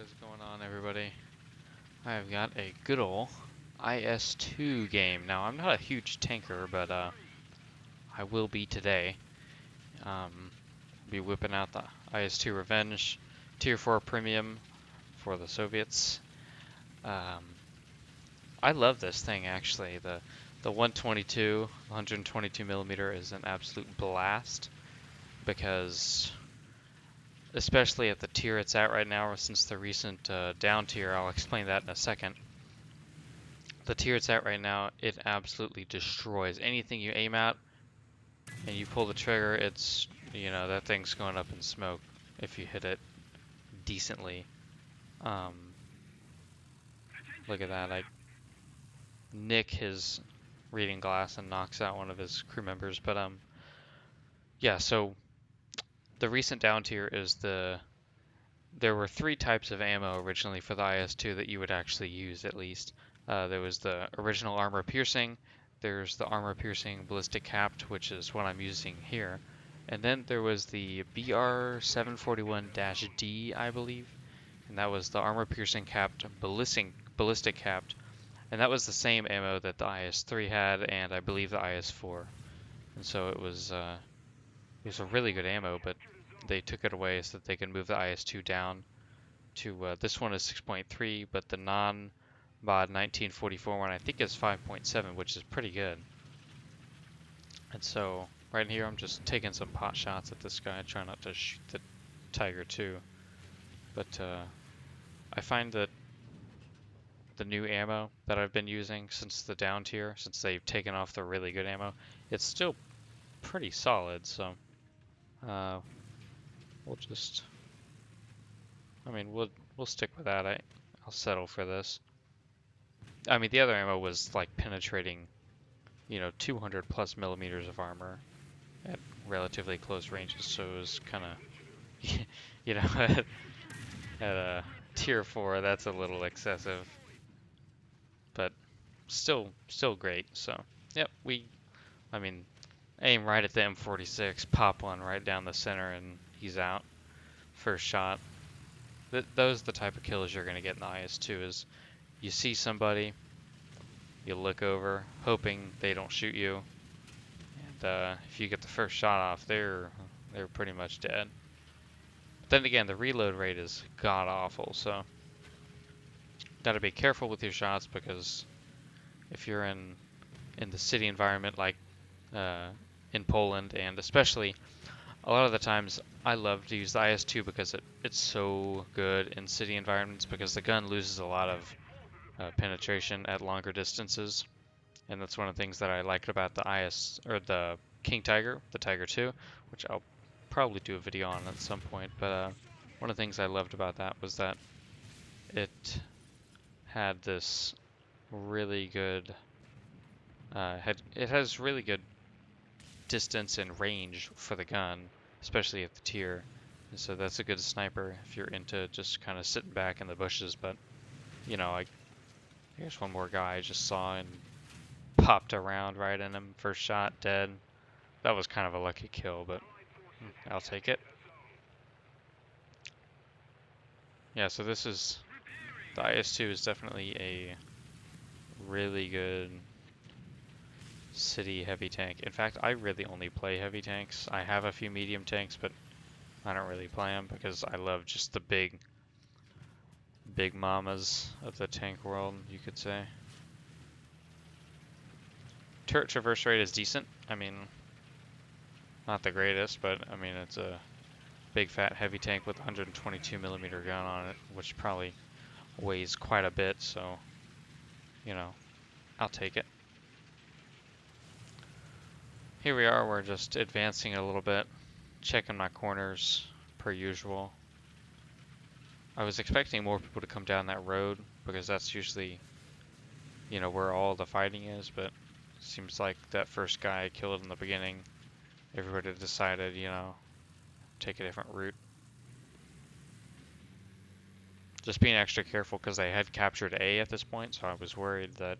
is going on, everybody? I've got a good ol' IS-2 game. Now, I'm not a huge tanker, but I will be today. Be whipping out the IS-2 Revenge Tier 4 Premium for the Soviets. I love this thing, actually. The 122 millimeter is an absolute blast because, especially at the tier it's at right now, since the recent down tier, I'll explain that in a second. The tier it's at right now, it absolutely destroys anything you aim at, and you pull the trigger, it's, that thing's going up in smoke if you hit it decently. Look at that, I nick his reading glass and knocks out one of his crew members, but yeah, so the recent down tier is there were three types of ammo originally for the IS-2 that you would actually use, at least. There was the original armor piercing, there's the armor piercing ballistic capped, which is what I'm using here, and then there was the BR-741-D, I believe, and that was the armor piercing capped ballistic capped, and that was the same ammo that the IS-3 had, and I believe the IS-4. And so it was a really good ammo, but they took it away so that they can move the IS-2 down to, this one is 6.3, but the non-mod 1944 one I think is 5.7, which is pretty good. And so right here I'm just taking some pot shots at this guy, trying not to shoot the Tiger II. But I find that the new ammo that I've been using since the down tier, since they've taken off the really good ammo, it's still pretty solid, so we'll just, we'll stick with that. I'll settle for this. I mean, the other ammo was like penetrating, 200 plus millimeters of armor at relatively close ranges, so it was kind of, at a tier 4, that's a little excessive, but still great. So, yep, aim right at the M46, pop one right down the center, and he's out. First shot. Those are the type of kills you're going to get in the IS-2, is you see somebody, you look over, hoping they don't shoot you, and if you get the first shot off, they're pretty much dead. But then again, the reload rate is god-awful, so gotta be careful with your shots, because if you're in the city environment like in Poland, and especially a lot of the times I love to use the IS-2 because it's so good in city environments, because the gun loses a lot of penetration at longer distances, and that's one of the things that I liked about the the King Tiger, the Tiger II, which I'll probably do a video on at some point. But one of the things I loved about that was that it had this really good it has really good distance and range for the gun, especially at the tier. And so that's a good sniper if you're into just kind of sitting back in the bushes. But here's one more guy I just saw and popped around right in him. First shot, dead. That was kind of a lucky kill, but I'll take it. Yeah, so the IS-2 is definitely a really good city heavy tank. In fact, I really only play heavy tanks. I have a few medium tanks, but I don't really play them because I love just the big mamas of the tank world, you could say. Turret traverse rate is decent. Not the greatest, but it's a big fat heavy tank with a 122 millimeter gun on it, which probably weighs quite a bit, so I'll take it. Here we are, we're just advancing a little bit, checking my corners per usual. I was expecting more people to come down that road, because that's usually, where all the fighting is, but it seems like that first guy I killed in the beginning, everybody decided, take a different route. Just being extra careful, because I had captured A at this point, so I was worried that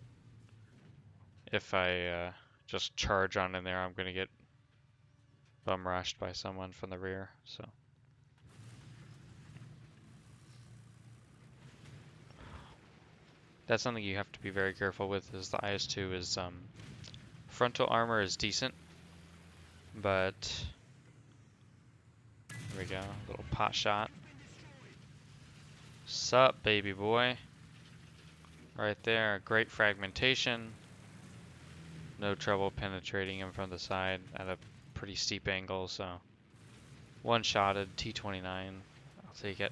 if I just charge on in there, I'm going to get bum rushed by someone from the rear. So that's something you have to be very careful with. Is the IS-2 is frontal armor is decent, but here we go, little pot shot. Sup, baby boy? Right there, great fragmentation. No trouble penetrating him from the side at a pretty steep angle, so one-shotted T-29. I'll take it.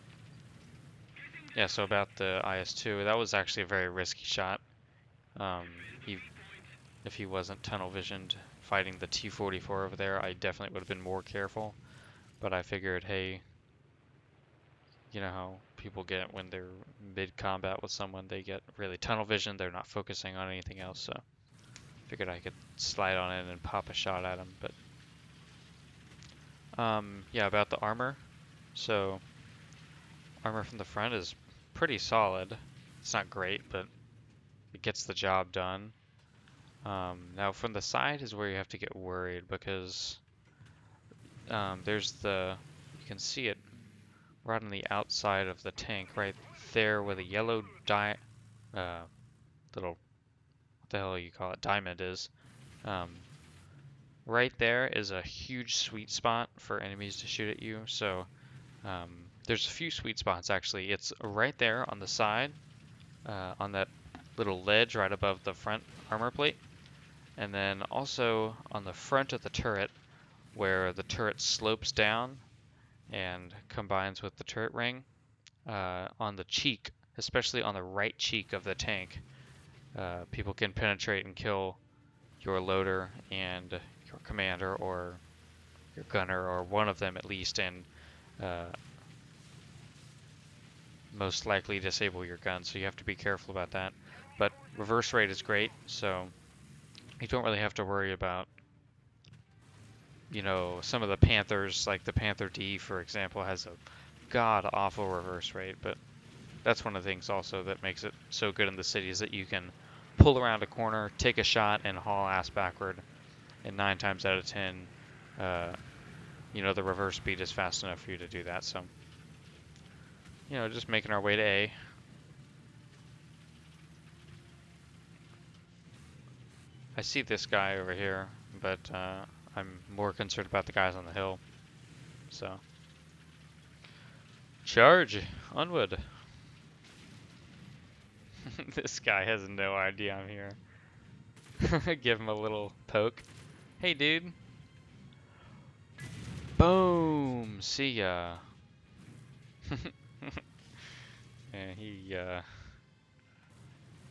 Yeah, so about the IS-2, that was actually a very risky shot. He, if he wasn't tunnel visioned fighting the T-44 over there, I definitely would have been more careful. But I figured, hey, you know how people get when they're mid-combat with someone, they get really tunnel vision, they're not focusing on anything else, so figured I could slide on in and pop a shot at him. But yeah, about the armor. So armor from the front is pretty solid. It's not great, but it gets the job done. Now from the side is where you have to get worried because there's you can see it right on the outside of the tank, right there where the yellow little, what the hell you call it, diamond is. Right there is a huge sweet spot for enemies to shoot at you. So there's a few sweet spots actually. It's right there on the side, on that little ledge right above the front armor plate. And then also on the front of the turret where the turret slopes down and combines with the turret ring, on the cheek, especially on the right cheek of the tank, people can penetrate and kill your loader and your commander or your gunner, or one of them at least, and most likely disable your gun, so you have to be careful about that. But reverse rate is great, so you don't really have to worry about, you know, some of the Panthers, like the Panther D, for example, has a god-awful reverse rate, but that's one of the things also that makes it so good in the city is that you can pull around a corner, take a shot, and haul ass backward, and 9 times out of 10, you know, the reverse speed is fast enough for you to do that, so, you know, just making our way to A. I see this guy over here, but I'm more concerned about the guys on the hill. So, charge! Onward! This guy has no idea I'm here. Give him a little poke. Hey, dude! Boom! See ya! Yeah,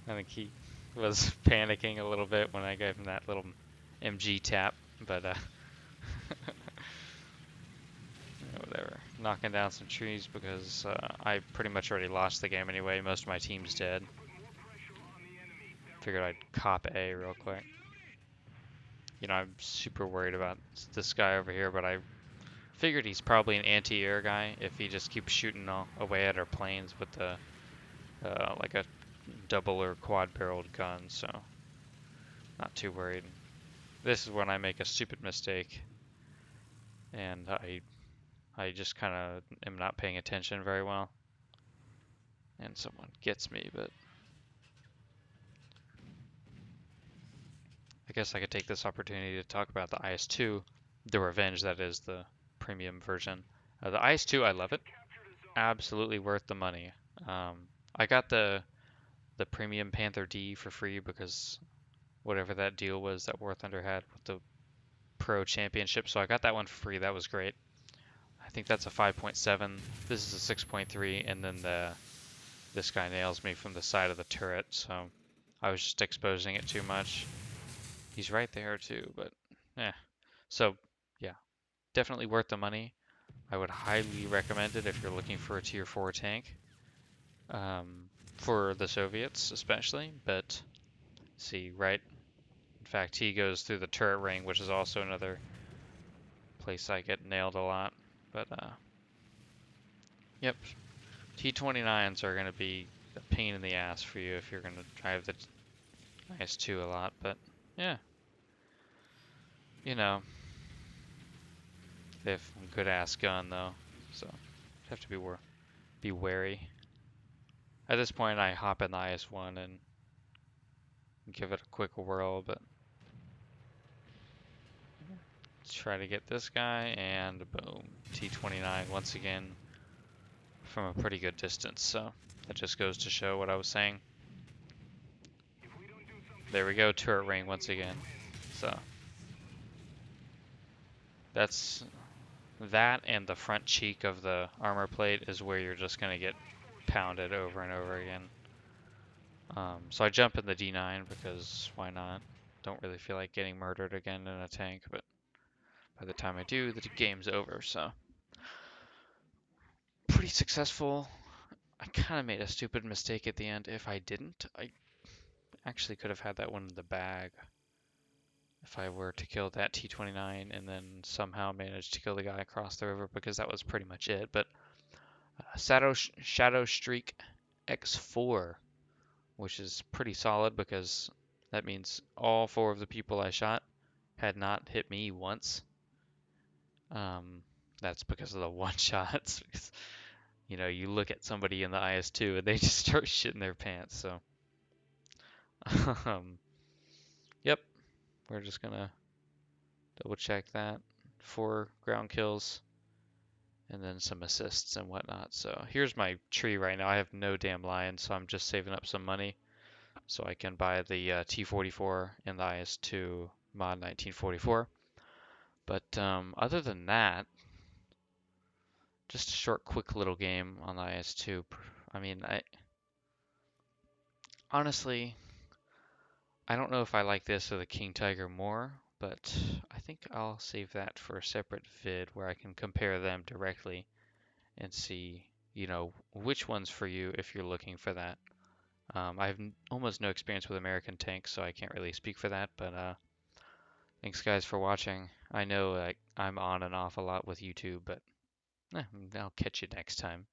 I think he was panicking a little bit when I gave him that little MG tap, but whatever. Knocking down some trees because I pretty much already lost the game anyway. Most of my team's dead. Figured I'd cop A real quick. You know, I'm super worried about this guy over here, but I figured he's probably an anti-air guy if he just keeps shooting away at our planes with the like a double or quad-barreled gun, so not too worried. This is when I make a stupid mistake, and I just kind of am not paying attention very well, and someone gets me, but I guess I could take this opportunity to talk about the IS-2, the Revenge, that is the premium version. The IS-2, I love it. Absolutely worth the money. I got the premium Panther D for free because whatever that deal was that War Thunder had with the Pro Championship, so I got that one for free. That was great. I think that's a 5.7. This is a 6.3, and then this guy nails me from the side of the turret, so I was just exposing it too much. He's right there too, but so yeah, definitely worth the money. I would highly recommend it if you're looking for a tier 4 tank, for the Soviets especially. But see, right, in fact, he goes through the turret ring, which is also another place I get nailed a lot. But yep, T-29s are going to be a pain in the ass for you if you're going to drive the IS-2 a lot. But yeah, you know, they have a good ass gun though, so you have to be wary. At this point, I hop in the IS-1 and give it a quick whirl, but let's try to get this guy, and boom, T-29 once again from a pretty good distance, so that just goes to show what I was saying. There we go, turret ring once again. So that's that, and the front cheek of the armor plate is where you're just going to get pounded over and over again. So I jump in the D9 because why not? Don't really feel like getting murdered again in a tank, but by the time I do, the game's over, so. Pretty successful. I kind of made a stupid mistake at the end. If I didn't, I actually could have had that one in the bag. If I were to kill that T-29 and then somehow manage to kill the guy across the river, because that was pretty much it. But Shadow Streak X4, which is pretty solid because that means all 4 of the people I shot had not hit me once. That's because of the one shots. You know, you look at somebody in the IS-2 and they just start shitting their pants. So, yep, we're just gonna double check that. 4 ground kills and then some assists and whatnot. So here's my tree right now. I have no damn lions, so I'm just saving up some money so I can buy the T44 and the IS-2 mod 1944. But other than that, just a short, quick little game on the IS-2. I mean, honestly, I don't know if I like this or the King Tiger more, but I think I'll save that for a separate vid where I can compare them directly and see, you know, which one's for you if you're looking for that. I have almost no experience with American tanks, so I can't really speak for that, but thanks guys for watching. I know I'm on and off a lot with YouTube, but I'll catch you next time.